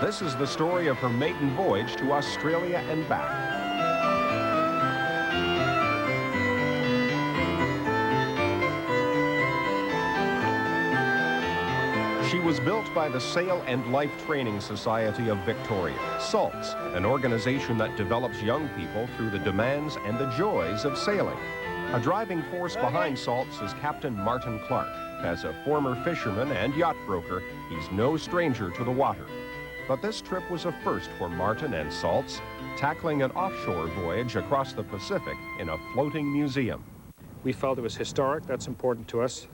This is the story of her maiden voyage to Australia and back. She was built by the Sail and Life Training Society of Victoria, SALTS, an organization that develops young people through the demands and the joys of sailing. A driving force behind SALTS is Captain Martin Clark. As a former fisherman and yacht broker, he's no stranger to the water. But this trip was a first for Martin and SALTS, tackling an offshore voyage across the Pacific in a floating museum. We felt it was historic. That's important to us,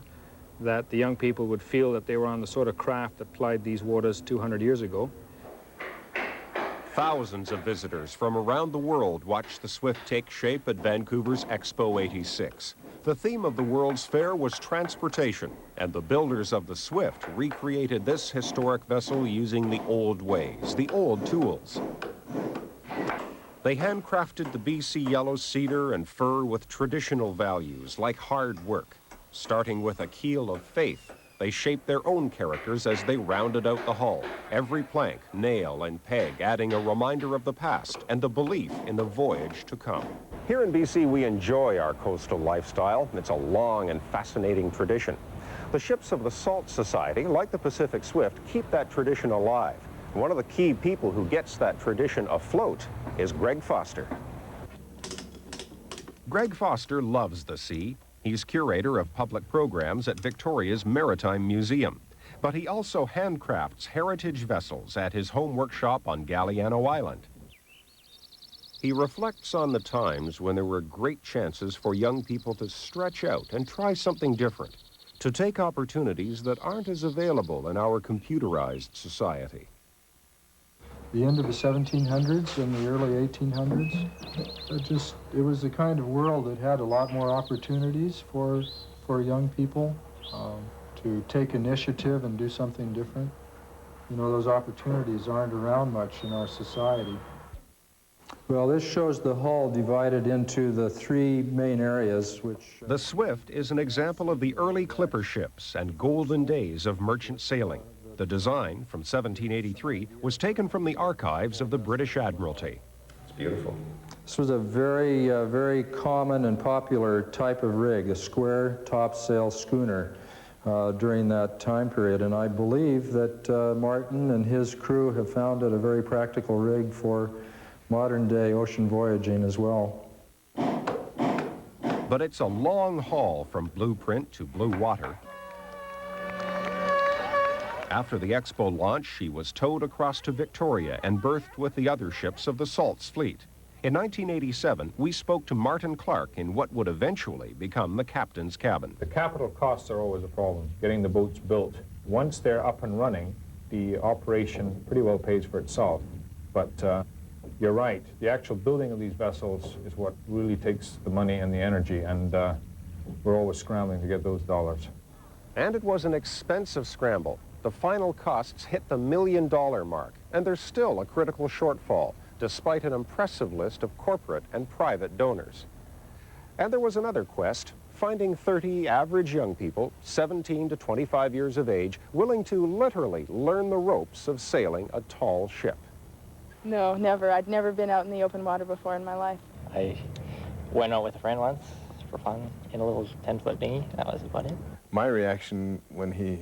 that the young people would feel that they were on the sort of craft that plied these waters 200 years ago. Thousands of visitors from around the world watched the Swift take shape at Vancouver's Expo 86. The theme of the World's Fair was transportation, and the builders of the Swift recreated this historic vessel using the old ways, the old tools. They handcrafted the BC yellow cedar and fir with traditional values like hard work. Starting with a keel of faith, they shaped their own characters as they rounded out the hull, every plank, nail, and peg adding a reminder of the past and the belief in the voyage to come. Here in BC, we enjoy our coastal lifestyle. It's a long and fascinating tradition. The ships of the Salt Society, like the Pacific Swift, keep that tradition alive. One of the key people who gets that tradition afloat is Greg Foster. Greg Foster loves the sea. He's curator of public programs at Victoria's Maritime Museum. But he also handcrafts heritage vessels at his home workshop on Galliano Island. He reflects on the times when there were great chances for young people to stretch out and try something different, to take opportunities that aren't as available in our computerized society. The end of the 1700s and the early 1800s, it was the kind of world that had a lot more opportunities for young people to take initiative and do something different. You know, those opportunities aren't around much in our society. Well, this shows the hull divided into the three main areas, which... The Swift is an example of the early clipper ships and golden days of merchant sailing. The design, from 1783, was taken from the archives of the British Admiralty. It's beautiful. This was a very common and popular type of rig, a square topsail schooner during that time period. And I believe that Martin and his crew have found it a very practical rig for modern-day ocean voyaging as well. But it's a long haul from blueprint to blue water. After the Expo launch, she was towed across to Victoria and berthed with the other ships of the Salts fleet. In 1987, we spoke to Martin Clark in what would eventually become the captain's cabin. The capital costs are always a problem, getting the boats built. Once they're up and running, the operation pretty well pays for itself. But you're right, the actual building of these vessels is what really takes the money and the energy, and we're always scrambling to get those dollars. And it was an expensive scramble. The final costs hit the $1 million mark, and there's still a critical shortfall, despite an impressive list of corporate and private donors. And there was another quest, finding 30 average young people, 17 to 25 years of age, willing to literally learn the ropes of sailing a tall ship. No, never. I'd never been out in the open water before in my life. I went out with a friend once for fun in a little 10-foot dinghy. That was about it. My reaction when he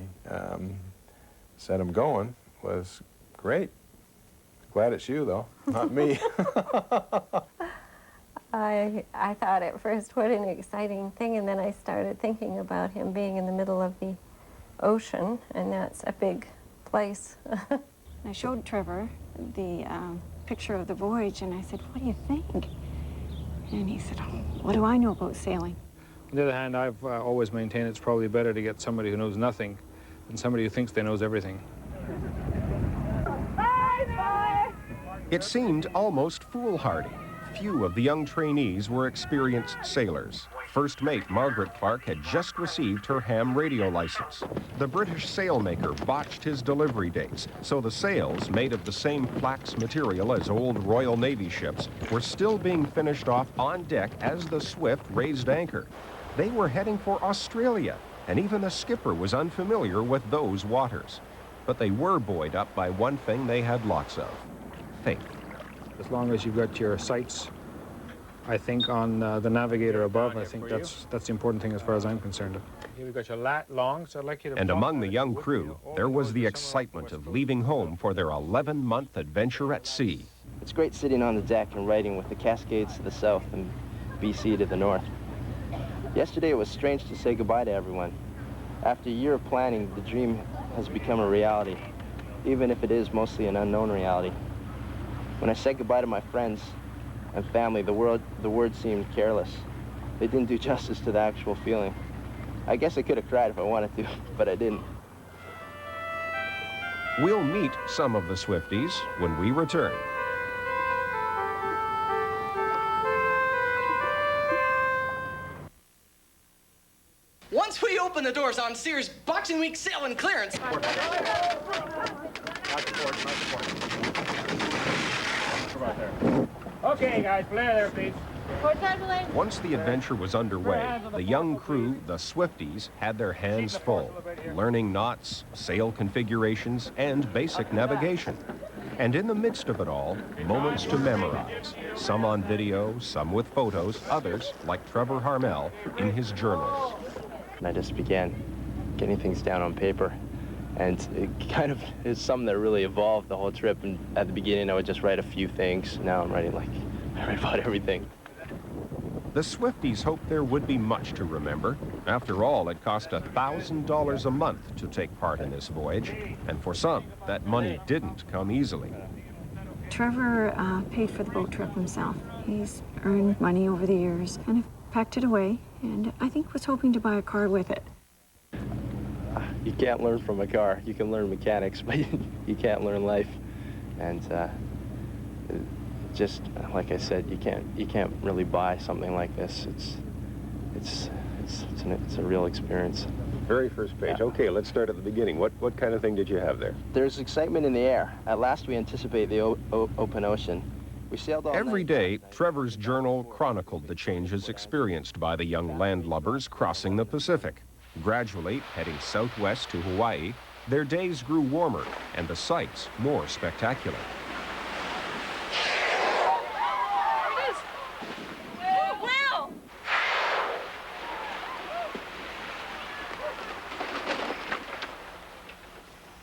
said I'm going was, great. Glad it's you, though, not me. I thought at first, what an exciting thing, and then I started thinking about him being in the middle of the ocean, and that's a big place. I showed Trevor the picture of the voyage, and I said, what do you think? And he said, oh, what do I know about sailing? On the other hand, I've always maintained it's probably better to get somebody who knows nothing than somebody who thinks they knows everything. It seemed almost foolhardy. Few of the young trainees were experienced sailors. First mate Margaret Clark had just received her ham radio license. The British sailmaker botched his delivery dates, so the sails, made of the same flax material as old Royal Navy ships, were still being finished off on deck as the Swift raised anchor. They were heading for Australia, and even the skipper was unfamiliar with those waters. But they were buoyed up by one thing they had lots of: faith. As long as you've got your sights, I think, on the navigator above, I think that's the important thing as far as I'm concerned. Here we've got your lat long, so I'd like you to... And among the young crew, there was the excitement of leaving home for their 11-month adventure at sea. It's great sitting on the deck and writing with the Cascades to the south and BC to the north. Yesterday it was strange to say goodbye to everyone. After a year of planning, the dream has become a reality, even if it is mostly an unknown reality. When I said goodbye to my friends and family, the words seemed careless. They didn't do justice to the actual feeling. I guess I could have cried if I wanted to, but I didn't. We'll meet some of the Swifties when we return. Once we open the doors on Sears Boxing Week sale and clearance. Okay, guys, play there, please. Once the adventure was underway, the young crew, the Swifties, had their hands full, learning knots, sail configurations, and basic navigation. And in the midst of it all, moments to memorize, some on video, some with photos, others, like Trevor Harmel, in his journals. And I just began getting things down on paper. And it kind of is something that really evolved the whole trip. And at the beginning, I would just write a few things. Now I'm writing, I write about everything. The Swifties hoped there would be much to remember. After all, it cost $1,000 a month to take part in this voyage. And for some, that money didn't come easily. Trevor paid for the boat trip himself. He's earned money over the years and packed it away, and I think was hoping to buy a car with it. You can't learn from a car. You can learn mechanics, but you can't learn life. And just like I said, you can't really buy something like this. It's a real experience. Very first page. Yeah. Okay, let's start at the beginning. What kind of thing did you have there? There's excitement in the air. At last, we anticipate the open ocean. We sailed all Every night. day, Trevor's journal chronicled the changes experienced by the young landlubbers crossing the Pacific. Gradually, heading southwest to Hawaii, their days grew warmer and the sights more spectacular.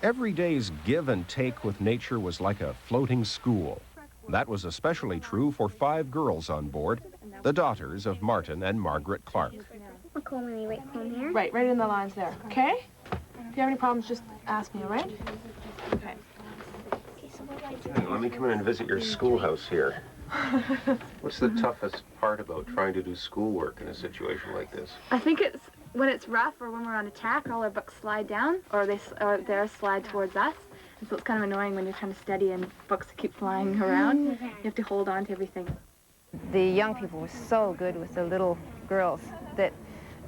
Every day's give and take with nature was like a floating school. That was especially true for 5 girls on board, the daughters of Martin and Margaret Clark. We're cool when we wait home here. Right in the lines there, okay? If you have any problems, just ask me, all right? Okay. Let me come in and visit your schoolhouse here. What's the toughest part about trying to do schoolwork in a situation like this? I think it's when it's rough or when we're on attack, all our books slide down, or they slide towards us. And so it's kind of annoying when you're trying to study and books keep flying around. You have to hold on to everything. The young people were so good with the little girls that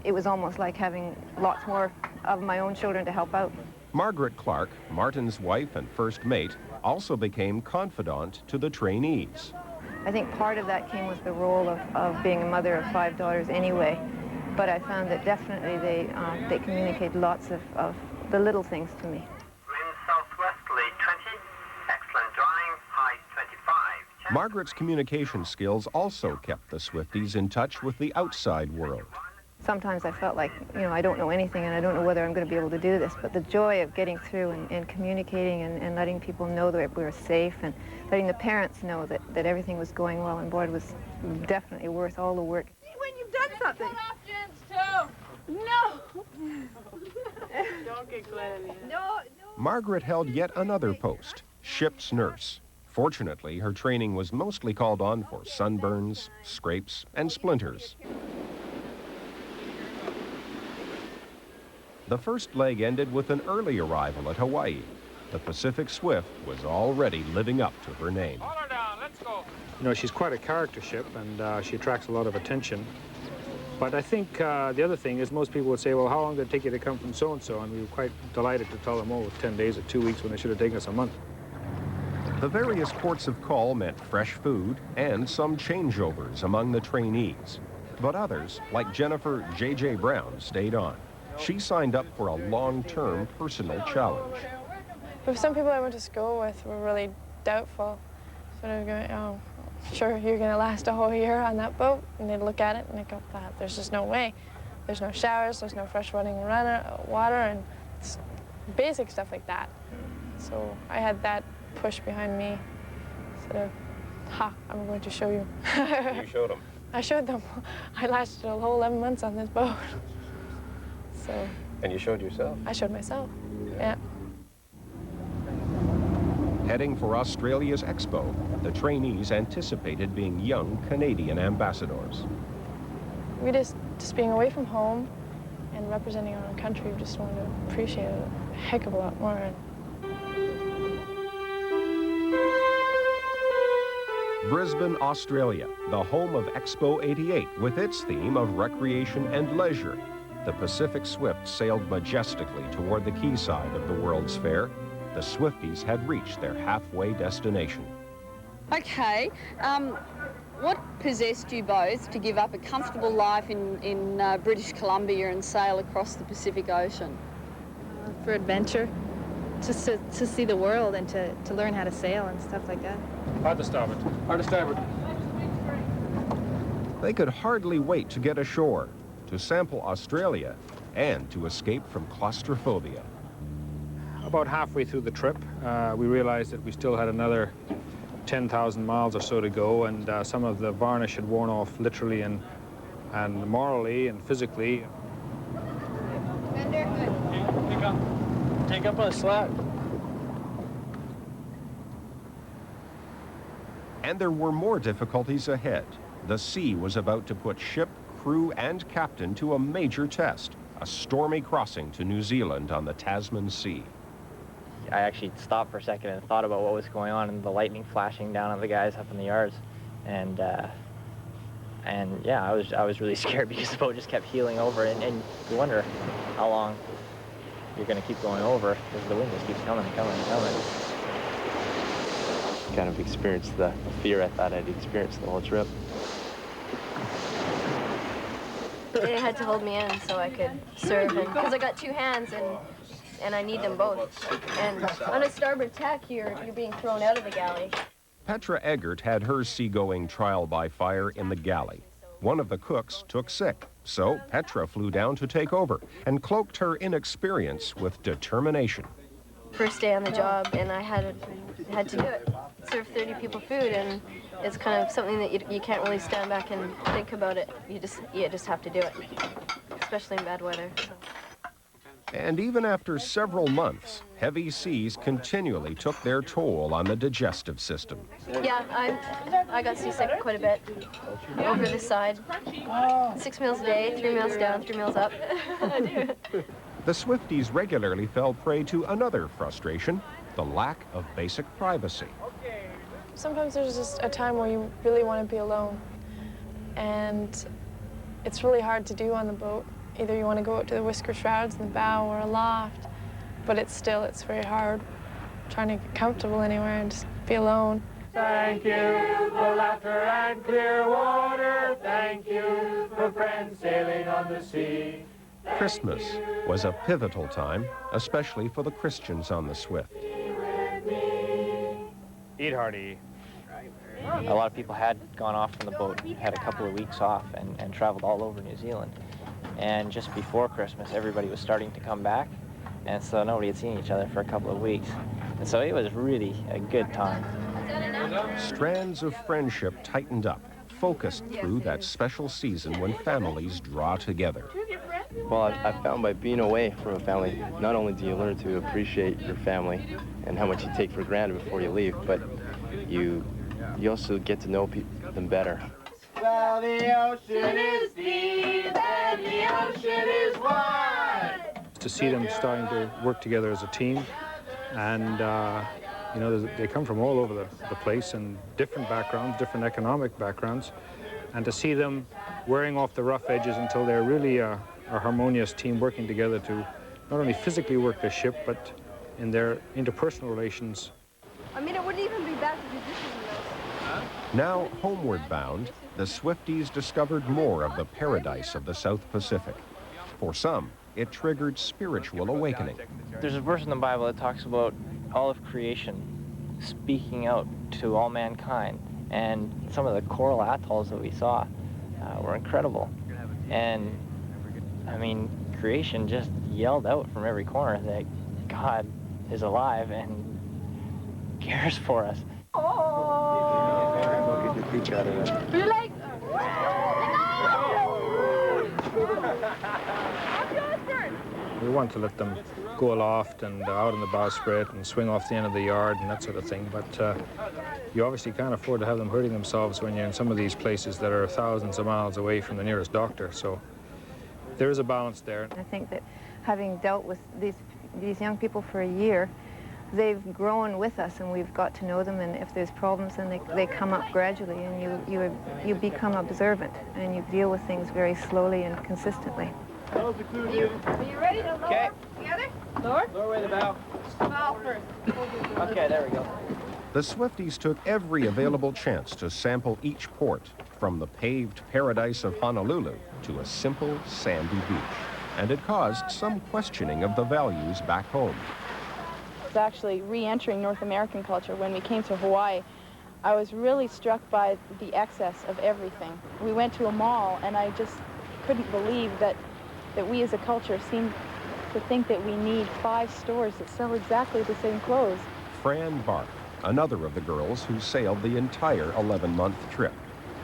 it was almost like having lots more of my own children to help out. Margaret Clark, Martin's wife and first mate, also became confidant to the trainees. I think part of that came with the role of being a mother of 5 daughters anyway, but I found that definitely they communicated lots of the little things to me. Wind southwesterly 20, excellent drawing, high 25. Margaret's communication skills also kept the Swifties in touch with the outside world. Sometimes I felt like, I don't know anything and I don't know whether I'm going to be able to do this, but the joy of getting through and communicating and letting people know that we were safe and letting the parents know that everything was going well on board was definitely worth all the work. When you've done something. No! Don't get glad. No. Margaret held yet another post, ship's nurse. Fortunately, her training was mostly called on for sunburns, scrapes, and splinters. The first leg ended with an early arrival at Hawaii. The Pacific Swift was already living up to her name. Haul her down, let's go. She's quite a character ship, and she attracts a lot of attention. But I think the other thing is most people would say, well, how long did it take you to come from so-and-so? And we were quite delighted to tell them, oh, 10 days or 2 weeks when they should have taken us a month. The various ports of call meant fresh food and some changeovers among the trainees. But others, like Jennifer J.J. Brown, stayed on. She signed up for a long-term personal challenge. But some people I went to school with were really doubtful. Sort of going, oh, sure, you're going to last a whole year on that boat? And they'd look at it and they'd go, there's just no way. There's no showers, there's no fresh running water, and it's basic stuff like that. So I had that push behind me, sort of, I'm going to show you. You showed them? I showed them. I lasted a whole 11 months on this boat. So. And you showed yourself? I showed myself, yeah. Heading for Australia's Expo, the trainees anticipated being young Canadian ambassadors. We just being away from home and representing our own country, we just wanted to appreciate it a heck of a lot more. Brisbane, Australia, the home of Expo 88, with its theme of recreation and leisure. The Pacific Swift sailed majestically toward the quayside of the World's Fair. The Swifties had reached their halfway destination. Okay, what possessed you both to give up a comfortable life in British Columbia and sail across the Pacific Ocean? For adventure, just to see the world and to learn how to sail and stuff like that. Hard to starboard. Hard to starboard. They could hardly wait to get ashore, to sample Australia, and to escape from claustrophobia. About halfway through the trip, we realized that we still had another 10,000 miles or so to go, and some of the varnish had worn off literally and morally and physically. Take up a slack. And there were more difficulties ahead. The sea was about to put ship, crew, and captain to a major test, a stormy crossing to New Zealand on the Tasman Sea. I actually stopped for a second and thought about what was going on and the lightning flashing down on the guys up in the yards. And yeah, I was really scared because the boat just kept heeling over, and you wonder how long you're going to keep going over because the wind just keeps coming and coming and coming. Kind of experienced the fear I thought I'd experienced the whole trip. They had to hold me in so I could serve, because I got two hands and I need them both. And on a starboard tack, you're being thrown out of the galley. Petra Eggert had her seagoing trial by fire in the galley. One of the cooks took sick, so Petra flew down to take over and cloaked her inexperience with determination. First day on the job, and I had to do it. Serve 30 people food, and it's kind of something that you can't really stand back and think about it. You just have to do it, especially in bad weather. So. And even after several months, heavy seas continually took their toll on the digestive system. Yeah, I got seasick quite a bit over this side. 6 meals a day, 3 meals down, 3 meals up. The Swifties regularly fell prey to another frustration, the lack of basic privacy. Sometimes there's just a time where you really want to be alone, and it's really hard to do on the boat. Either you want to go out to the whisker shrouds in the bow or aloft, but it's very hard trying to get comfortable anywhere and just be alone. Thank you for laughter and clear water. Thank you for friends sailing on the sea. Christmas was a pivotal time, especially for the Christians on the Swift. Eat hearty. A lot of people had gone off from the boat, had a couple of weeks off, and traveled all over New Zealand. And just before Christmas, everybody was starting to come back, and so nobody had seen each other for a couple of weeks. And so it was really a good time. Strands of friendship tightened up, focused through that special season when families draw together. Well, I found by being away from a family, not only do you learn to appreciate your family and how much you take for granted before you leave, but you also get to know them better. Well, the ocean is deep and the ocean is wide. To see them starting to work together as a team, and you know, they come from all over the place and different backgrounds, different economic backgrounds, and to see them wearing off the rough edges until they're really a harmonious team working together to not only physically work the ship, but in their interpersonal relations. I mean, it wouldn't even be bad to do dishes in those. Now homeward bound, the Swifties discovered more of the paradise of the South Pacific. For some, it triggered spiritual awakening. There's a verse in the Bible that talks about all of creation speaking out to all mankind. And some of the coral atolls that we saw were incredible. And I mean, creation just yelled out from every corner that God is alive and cares for us. We want to let them go aloft and out on the bowsprit and swing off the end of the yard and that sort of thing, but you obviously can't afford to have them hurting themselves when you're in some of these places that are thousands of miles away from the nearest doctor, so there is a balance there. I think that having dealt with these young people for a year, they've grown with us and we've got to know them, and if there's problems then they come up gradually, and you become observant and you deal with things very slowly and consistently. Are you ready to lower together? Lower? Lower away the bow. Bow first. Okay, there we go. The Swifties took every available chance to sample each port, from the paved paradise of Honolulu to a simple sandy beach. And it caused some questioning of the values back home. It's actually re-entering North American culture. When we came to Hawaii, I was really struck by the excess of everything. We went to a mall and I just couldn't believe that we as a culture seem to think that we need 5 stores that sell exactly the same clothes. Fran Barth, another of the girls who sailed the entire 11-month trip.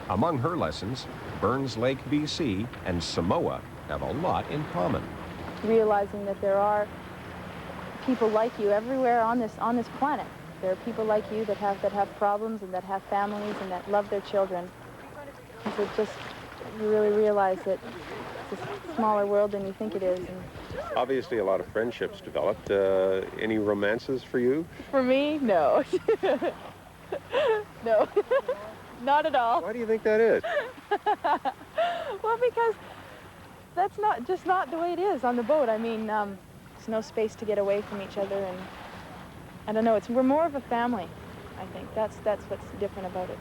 Among her lessons, Burns Lake, BC and Samoa have a lot in common. Realizing that there are people like you everywhere on this planet. There are people like you that have problems and that have families and that love their children. And so just you really realize that it's a smaller world than you think it is. And obviously a lot of friendships developed. Any romances for you? for me, no. No, not at all. Why do you think that is? Well, because that's not the way it is on the boat. I mean, there's no space to get away from each other, and I don't know. We're more of a family. I think that's what's different about it.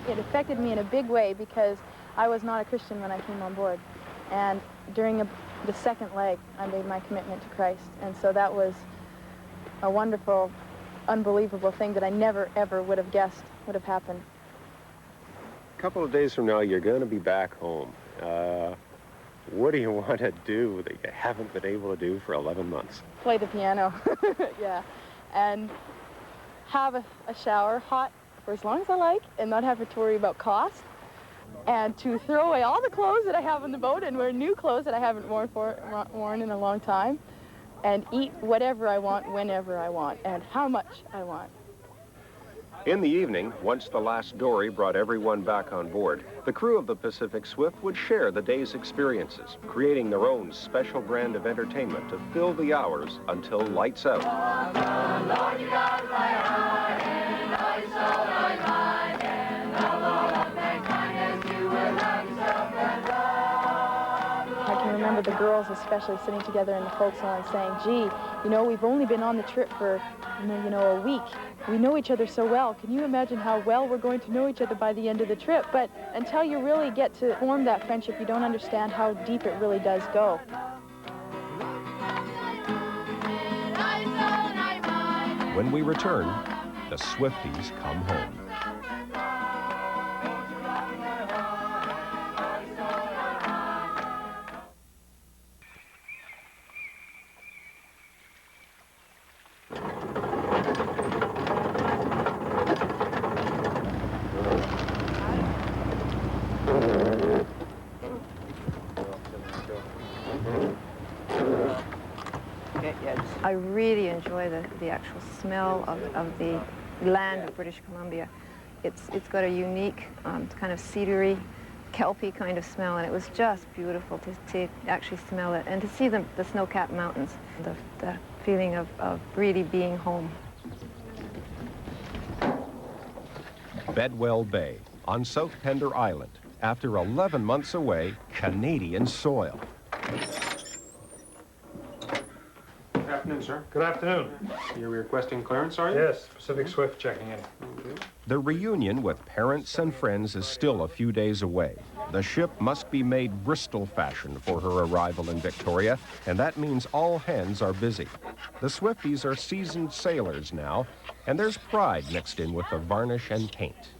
It affected me in a big way because I was not a Christian when I came on board, and during the second leg, I made my commitment to Christ, and so that was a wonderful, unbelievable thing that I never ever would have guessed would have happened. A couple of days from now, you're going to be back home. What do you want to do that you haven't been able to do for 11 months? Play the piano, yeah, and have a shower hot for as long as I like and not have to worry about cost, and to throw away all the clothes that I have on the boat and wear new clothes that I haven't worn in a long time, and eat whatever I want, whenever I want, and how much I want. In the evening, once the last dory brought everyone back on board, the crew of the Pacific Swift would share the day's experiences, creating their own special brand of entertainment to fill the hours until lights out. I can remember the girls especially sitting together in the forecastle and saying, gee, you know, we've only been on the trip for, a week. We know each other so well. Can you imagine how well we're going to know each other by the end of the trip? But until you really get to form that friendship, you don't understand how deep it really does go. When we return, the Swifties come home. I really enjoy the actual smell of the land of British Columbia. It's got a unique kind of cedary, kelpy kind of smell, and it was just beautiful to actually smell it and to see the snow-capped mountains, the feeling of really being home. Bedwell Bay, on South Pender Island, after 11 months away, Canadian soil. Good afternoon, sir. Good afternoon. You're requesting clearance, are you? Yes, Pacific Swift checking in. The reunion with parents and friends is still a few days away. The ship must be made Bristol fashion for her arrival in Victoria, and that means all hands are busy. The Swifties are seasoned sailors now, and there's pride mixed in with the varnish and paint.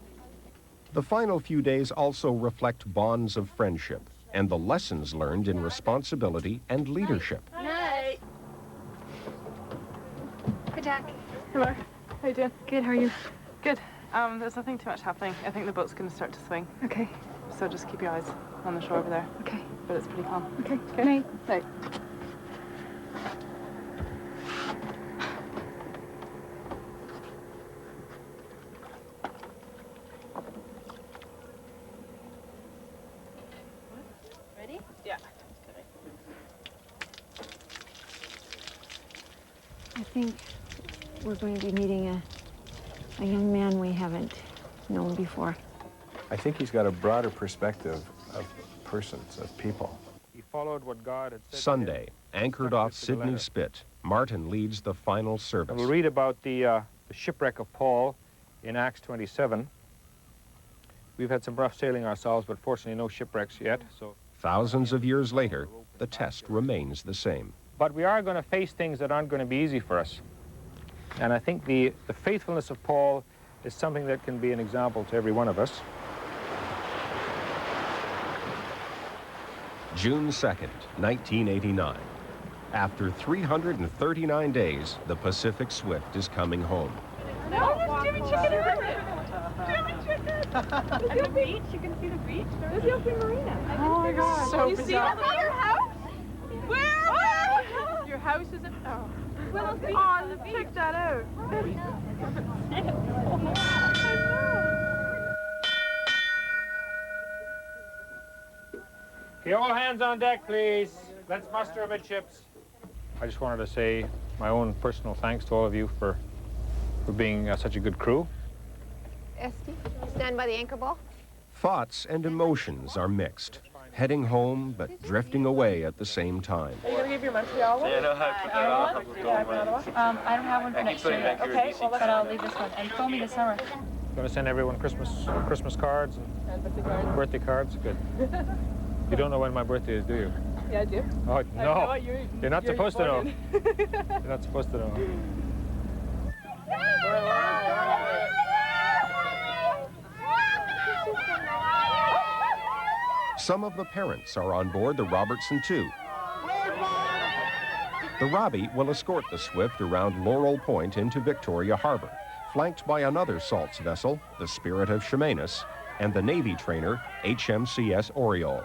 The final few days also reflect bonds of friendship and the lessons learned in responsibility and leadership. Night. Hi, Jack. Hello. How you doing? Good, how are you? Good. There's nothing too much happening. I think the boat's going to start to swing. Okay. So just keep your eyes on the shore over there. Okay. But it's pretty calm. Okay. Okay. Night. Night. Ready? Yeah. I think we're going to be meeting a young man we haven't known before. I think he's got a broader perspective of persons, of people. He followed what God had said. Sunday, anchored off Sydney Spit, Martin leads the final service. And we'll read about the shipwreck of Paul in Acts 27. We've had some rough sailing ourselves, but fortunately no shipwrecks yet. So. Thousands of years later, the test remains the same. But we are going to face things that aren't going to be easy for us. And I think the faithfulness of Paul is something that can be an example to every one of us. June 2nd, 1989. After 339 days, the Pacific Swift is coming home. No, there's Jimmy Chicken everywhere. Jimmy Chicken. And the beach, you can see the beach. There's the open marina. Oh my God. So you see that by your house? Where? Your house is in... Oh. Oh, check that out. Okay, all hands on deck, please. Let's muster amidships. I just wanted to say my own personal thanks to all of you for being such a good crew. Esty, stand by the anchor ball. Thoughts and emotions are mixed, heading home but drifting away at the same time. Are you going to give your Montreal one? Yeah, no, I I don't have one for next year. Okay, well, but I'll leave this one. And call me this summer. Going to send everyone Christmas cards And birthday cards. birthday cards. Good. You don't know when my birthday is, do you? Yeah, I do. Oh, no. You're not supposed to know. important. You're not supposed to know. Some of the parents are on board the Robertson II. The Robbie will escort the Swift around Laurel Point into Victoria Harbor, flanked by another salts vessel, the Spirit of Chemainus, and the Navy trainer, HMCS Oriole.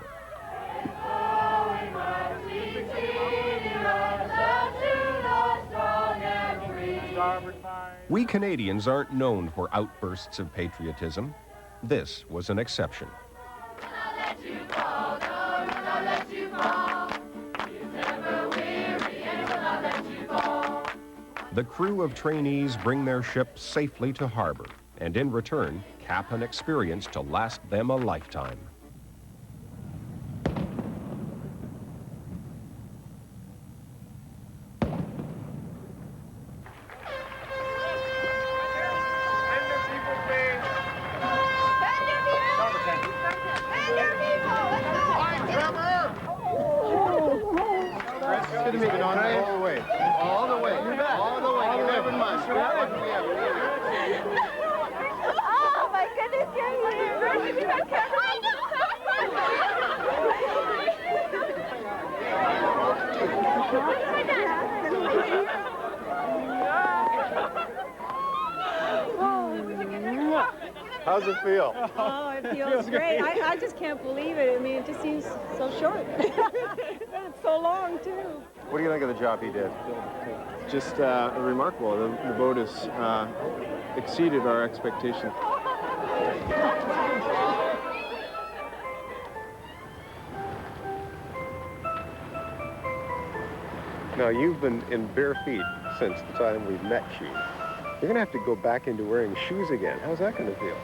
We Canadians aren't known for outbursts of patriotism. This was an exception. The crew of trainees bring their ship safely to harbor, and in return, cap an experience to last them a lifetime. Good to meet you, Don. All the way. All the way. You bet. All the way. You never mind. Oh my goodness, you're here. You got How's it feel? Oh, it feels great. I just can't believe it. I mean, it just seems so short. It's so long, too. What do you think of the job he did? Just remarkable. The boat has exceeded our expectations. Now, you've been in bare feet since the time we met you. You're going to have to go back into wearing shoes again. How's that going to feel?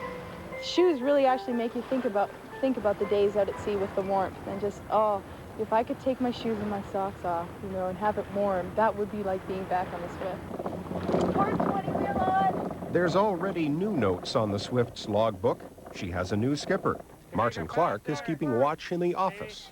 Shoes really actually make you think about the days out at sea with the warmth and just, oh, if I could take my shoes and my socks off, you know, and have it warm, that would be like being back on the Swift. Port 20 wheel on! There's already new notes on the Swift's logbook. She has a new skipper. Martin Clark is keeping watch in the office.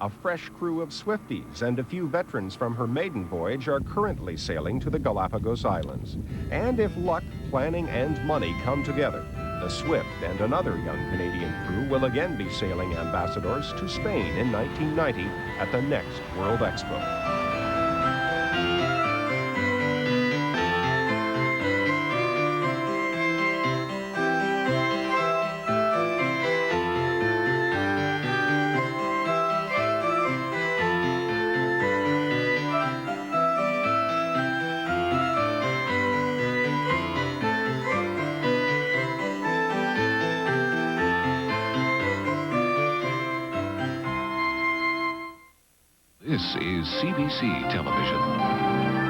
A fresh crew of Swifties and a few veterans from her maiden voyage are currently sailing to the Galapagos Islands. And if luck, planning, and money come together, the Swift and another young Canadian crew will again be sailing ambassadors to Spain in 1990 at the next World Expo. This is CBC Television.